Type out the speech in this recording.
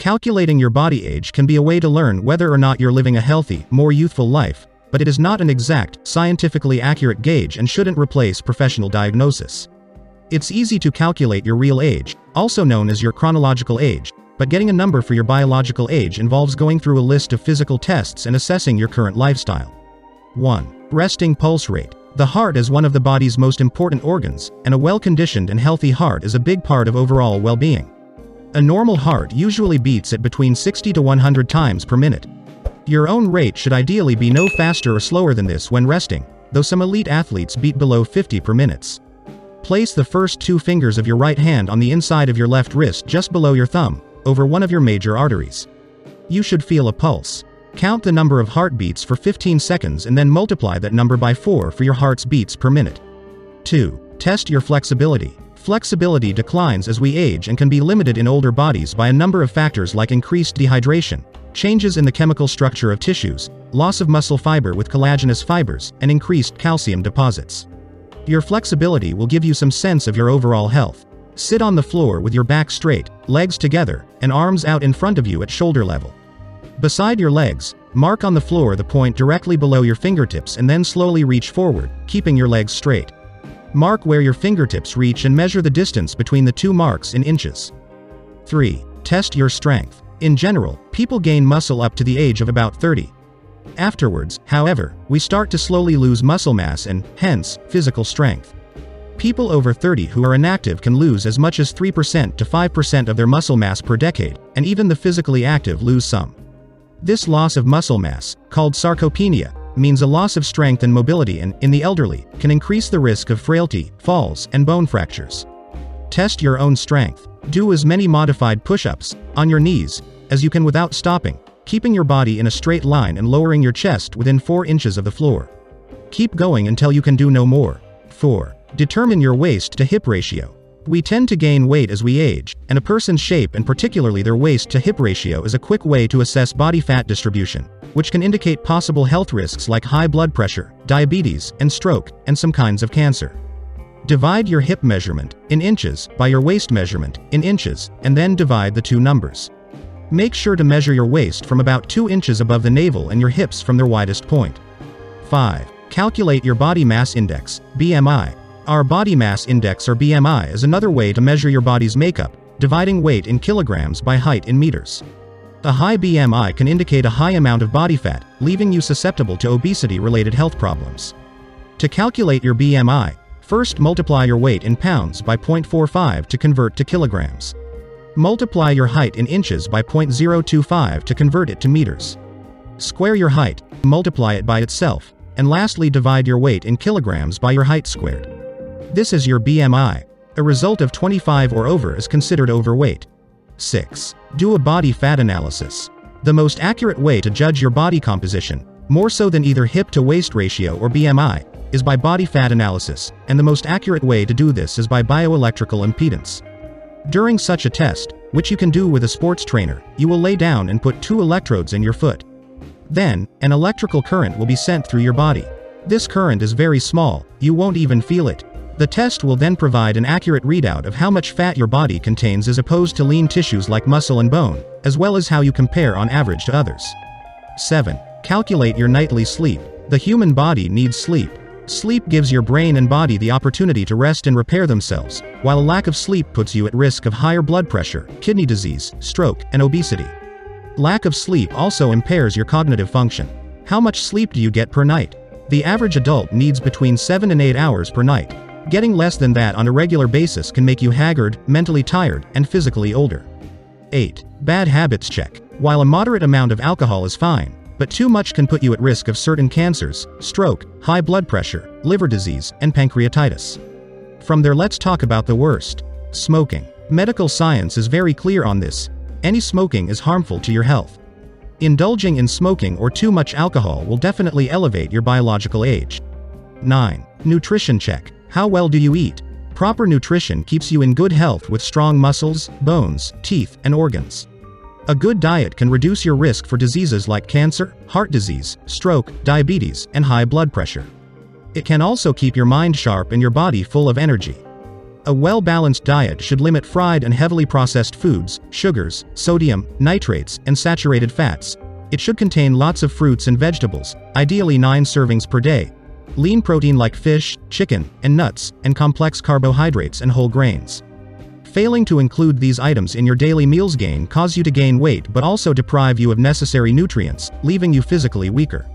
Calculating your body age can be a way to learn whether or not you're living a healthy, more youthful life, but it is not an exact, scientifically accurate gauge and shouldn't replace professional diagnosis. It's easy to calculate your real age, also known as your chronological age, but getting a number for your biological age involves going through a list of physical tests and assessing your current lifestyle. 1. Resting pulse rate. The heart is one of the body's most important organs, and a well-conditioned and healthy heart is a big part of overall well-being. A normal heart usually beats at between 60 to 100 times per minute. Your own rate should ideally be no faster or slower than this when resting, though some elite athletes beat below 50 per minute. Place the first 2 fingers of your right hand on the inside of your left wrist just below your thumb, over one of your major arteries. You should feel a pulse. Count the number of heartbeats for 15 seconds and then multiply that number by 4 for your heart's beats per minute. 2. Test your flexibility. Flexibility declines as we age and can be limited in older bodies by a number of factors like increased dehydration, changes in the chemical structure of tissues, loss of muscle fiber with collagenous fibers, and increased calcium deposits. Your flexibility will give you some sense of your overall health. Sit on the floor with your back straight, legs together, and arms out in front of you at shoulder level. Beside your legs, mark on the floor the point directly below your fingertips and then slowly reach forward, keeping your legs straight. Mark where your fingertips reach and measure the distance between the 2 marks in inches. 3. Test your strength. In general, people gain muscle up to the age of about 30. Afterwards, however, we start to slowly lose muscle mass and, hence, physical strength. People over 30 who are inactive can lose as much as 3% to 5% of their muscle mass per decade, and even the physically active lose some. This loss of muscle mass, called sarcopenia, means a loss of strength and mobility and, in the elderly, can increase the risk of frailty, falls, and bone fractures. Test your own strength. Do as many modified push-ups, on your knees, as you can without stopping, keeping your body in a straight line and lowering your chest within 4 inches of the floor. Keep going until you can do no more. 4. Determine your waist to hip ratio. We tend to gain weight as we age, and a person's shape and particularly their waist to hip ratio is a quick way to assess body fat distribution, which can indicate possible health risks like high blood pressure, diabetes, and stroke, and some kinds of cancer. Divide your hip measurement, in inches, by your waist measurement, in inches, and then divide the 2 numbers. Make sure to measure your waist from about 2 inches above the navel and your hips from their widest point. 5. Calculate your body mass index, BMI. Our body mass index or BMI is another way to measure your body's makeup, dividing weight in kilograms by height in meters. A high BMI can indicate a high amount of body fat, leaving you susceptible to obesity-related health problems. To calculate your BMI, first multiply your weight in pounds by 0.45 to convert to kilograms. Multiply your height in inches by 0.025 to convert it to meters. Square your height, multiply it by itself, and lastly divide your weight in kilograms by your height squared. This is your BMI. A result of 25 or over is considered overweight. 6. Do a body fat analysis. The most accurate way to judge your body composition, more so than either hip to waist ratio or BMI, is by body fat analysis, and the most accurate way to do this is by bioelectrical impedance. During such a test, which you can do with a sports trainer, you will lay down and put 2 electrodes in your foot. Then, an electrical current will be sent through your body. This current is very small, you won't even feel it. The test will then provide an accurate readout of how much fat your body contains as opposed to lean tissues like muscle and bone, as well as how you compare on average to others. 7. Calculate your nightly sleep. The human body needs sleep. Sleep gives your brain and body the opportunity to rest and repair themselves, while a lack of sleep puts you at risk of higher blood pressure, kidney disease, stroke, and obesity. Lack of sleep also impairs your cognitive function. How much sleep do you get per night? The average adult needs between 7 and 8 hours per night. Getting less than that on a regular basis can make you haggard, mentally tired, and physically older. 8. Bad habits check. While a moderate amount of alcohol is fine, but too much can put you at risk of certain cancers, stroke, high blood pressure, liver disease, and pancreatitis. From there, let's talk about the worst. Smoking. Medical science is very clear on this. Any smoking is harmful to your health. Indulging in smoking or too much alcohol will definitely elevate your biological age. 9. Nutrition check. How well do you eat? Proper nutrition keeps you in good health with strong muscles, bones, teeth, and organs. A good diet can reduce your risk for diseases like cancer, heart disease, stroke, diabetes, and high blood pressure. It can also keep your mind sharp and your body full of energy. A well-balanced diet should limit fried and heavily processed foods, sugars, sodium, nitrates, and saturated fats. It should contain lots of fruits and vegetables, ideally 9 servings per day. Lean protein like fish, chicken, and nuts, and complex carbohydrates and whole grains. Failing to include these items in your daily meals cause you to gain weight but also deprive you of necessary nutrients, leaving you physically weaker.